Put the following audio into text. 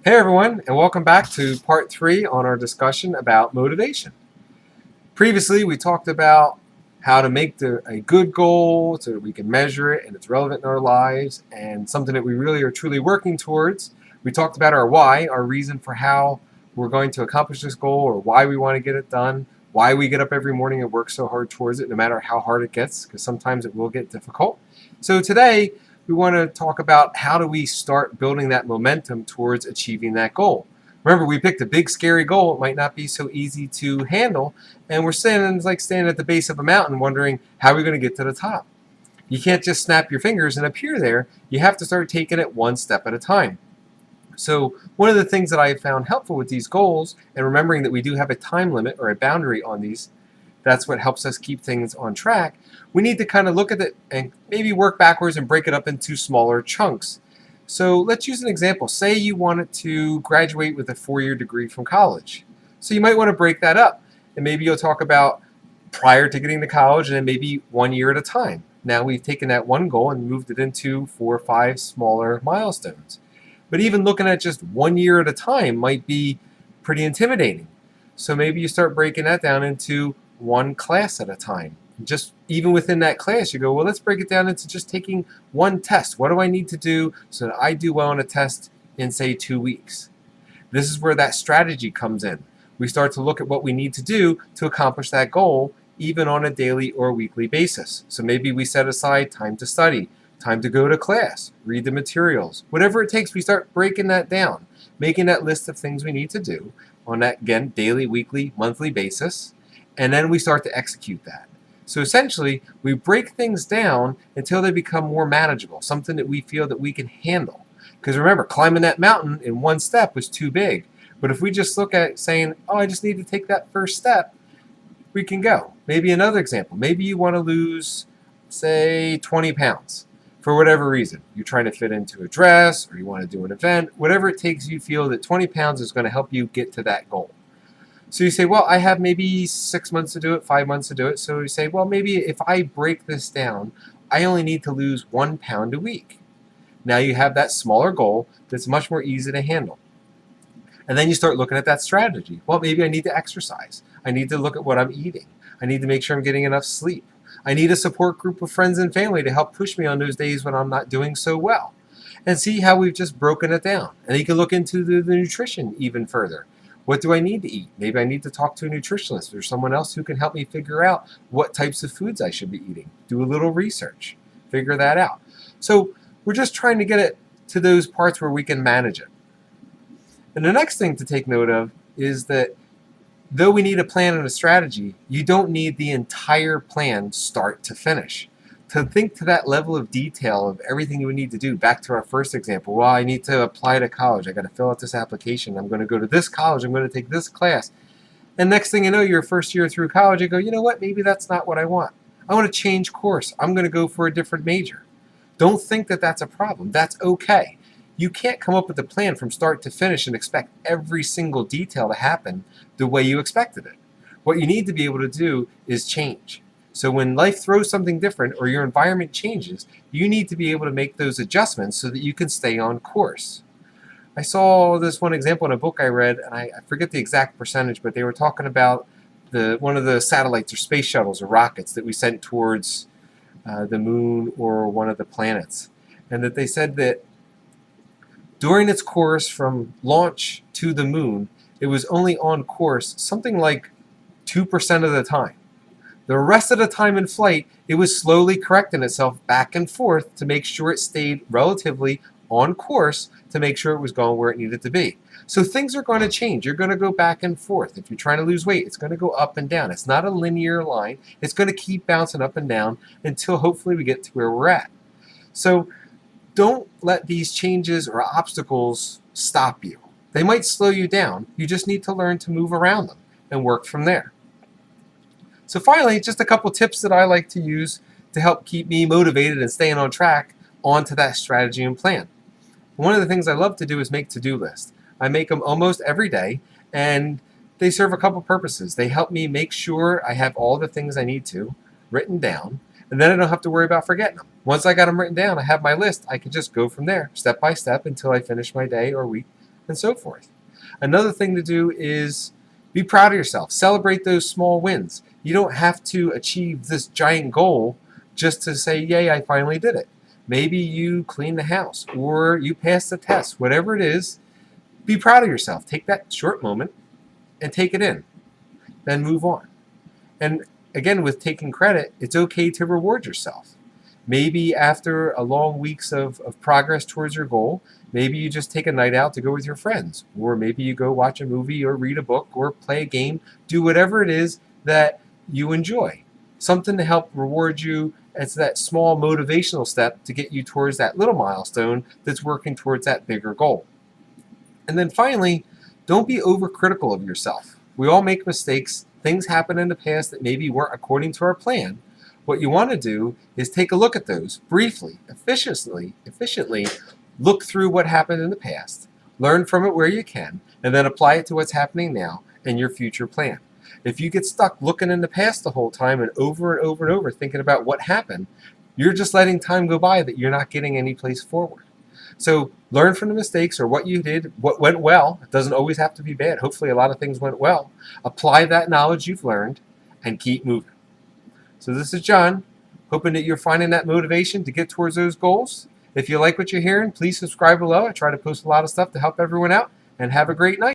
Hey everyone, and welcome back to part 3 on our discussion about motivation. Previously, we talked about how to make a good goal so that we can measure it and it's relevant in our lives and something that we really are truly working towards. We talked about our why, our reason for how we're going to accomplish this goal or why we want to get it done, why we get up every morning and work so hard towards it, no matter how hard it gets, because sometimes it will get difficult. So today, we want to talk about how do we start building that momentum towards achieving that goal. Remember, we picked a big, scary goal. It might not be so easy to handle, and we're standing like standing at the base of a mountain wondering how are we going to get to the top. You can't just snap your fingers and appear there. You have to start taking it one step at a time. So one of the things that I found helpful with these goals, and remembering that we do have a time limit or a boundary on these, that's what helps us keep things on track. We need to kind of look at it and maybe work backwards and break it up into smaller chunks. So let's use an example. Say you wanted to graduate with a 4-year degree from college. So you might want to break that up. And maybe you'll talk about prior to getting to college and then maybe 1 year at a time. Now we've taken that one goal and moved it into 4 or 5 smaller milestones. But even looking at just 1 year at a time might be pretty intimidating. So maybe you start breaking that down into one class at a time. Just even within that class, you go, well, let's break it down into just taking one test. What do I need to do so that I do well on a test in, say, 2 weeks? This is where that strategy comes in. We start to look at what we need to do to accomplish that goal, even on a daily or weekly basis. So maybe we set aside time to study, time to go to class, read the materials. Whatever it takes, we start breaking that down, making that list of things we need to do on that, again, daily, weekly, monthly basis, and then we start to execute that. So essentially, we break things down until they become more manageable, something that we feel that we can handle. Because remember, climbing that mountain in one step was too big. But if we just look at saying, oh, I just need to take that first step, we can go. Maybe another example. Maybe you want to lose, say, 20 pounds for whatever reason. You're trying to fit into a dress or you want to do an event. Whatever it takes, you feel that 20 pounds is going to help you get to that goal. So you say, well, I have maybe 6 months to do it, 5 months to do it. So you say, well, maybe if I break this down, I only need to lose 1 pound a week. Now you have that smaller goal that's much more easy to handle. And then you start looking at that strategy. Well, maybe I need to exercise. I need to look at what I'm eating. I need to make sure I'm getting enough sleep. I need a support group of friends and family to help push me on those days when I'm not doing so well. And see how we've just broken it down. And you can look into the nutrition even further. What do I need to eat? Maybe I need to talk to a nutritionist or someone else who can help me figure out what types of foods I should be eating. Do a little research. Figure that out. So we're just trying to get it to those parts where we can manage it. And the next thing to take note of is that though we need a plan and a strategy, you don't need the entire plan start to finish. To think to that level of detail of everything you would need to do, back to our first example, well, I need to apply to college. I got to fill out this application. I'm going to go to this college. I'm going to take this class. And next thing you know, your first year through college, you go, you know what? Maybe that's not what I want. I want to change course. I'm going to go for a different major. Don't think that that's a problem. That's okay. You can't come up with a plan from start to finish and expect every single detail to happen the way you expected it. What you need to be able to do is change. So when life throws something different or your environment changes, you need to be able to make those adjustments so that you can stay on course. I saw this one example in a book I read, and I forget the exact percentage, but they were talking about one of the satellites or space shuttles or rockets that we sent towards the moon or one of the planets. And that they said that during its course from launch to the moon, it was only on course something like 2% of the time. The rest of the time in flight, it was slowly correcting itself back and forth to make sure it stayed relatively on course to make sure it was going where it needed to be. So things are going to change. You're going to go back and forth. If you're trying to lose weight, it's going to go up and down. It's not a linear line. It's going to keep bouncing up and down until hopefully we get to where we're at. So don't let these changes or obstacles stop you. They might slow you down. You just need to learn to move around them and work from there. So finally, just a couple tips that I like to use to help keep me motivated and staying on track onto that strategy and plan. One of the things I love to do is make to-do lists. I make them almost every day, and they serve a couple purposes. They help me make sure I have all the things I need to written down, and then I don't have to worry about forgetting them. Once I got them written down, I have my list. I can just go from there, step by step, until I finish my day or week and so forth. Another thing to do is be proud of yourself. Celebrate those small wins. You don't have to achieve this giant goal just to say, yay, I finally did it. Maybe you cleaned the house or you passed the test. Whatever it is, be proud of yourself. Take that short moment and take it in. Then move on. And again, with taking credit, it's okay to reward yourself. Maybe after a long weeks of progress towards your goal, maybe you just take a night out to go with your friends. Or maybe you go watch a movie or read a book or play a game. Do whatever it is that you enjoy. Something to help reward you as that small motivational step to get you towards that little milestone that's working towards that bigger goal. And then finally, don't be overcritical of yourself. We all make mistakes. Things happen in the past that maybe weren't according to our plan. What you want to do is take a look at those briefly, efficiently, look through what happened in the past, learn from it where you can, and then apply it to what's happening now and your future plan. If you get stuck looking in the past the whole time and over thinking about what happened, you're just letting time go by that you're not getting any place forward. So learn from the mistakes or what you did, what went well. It doesn't always have to be bad. Hopefully a lot of things went well. Apply that knowledge you've learned and keep moving. So this is John, hoping that you're finding that motivation to get towards those goals. If you like what you're hearing, please subscribe below. I try to post a lot of stuff to help everyone out, and have a great night.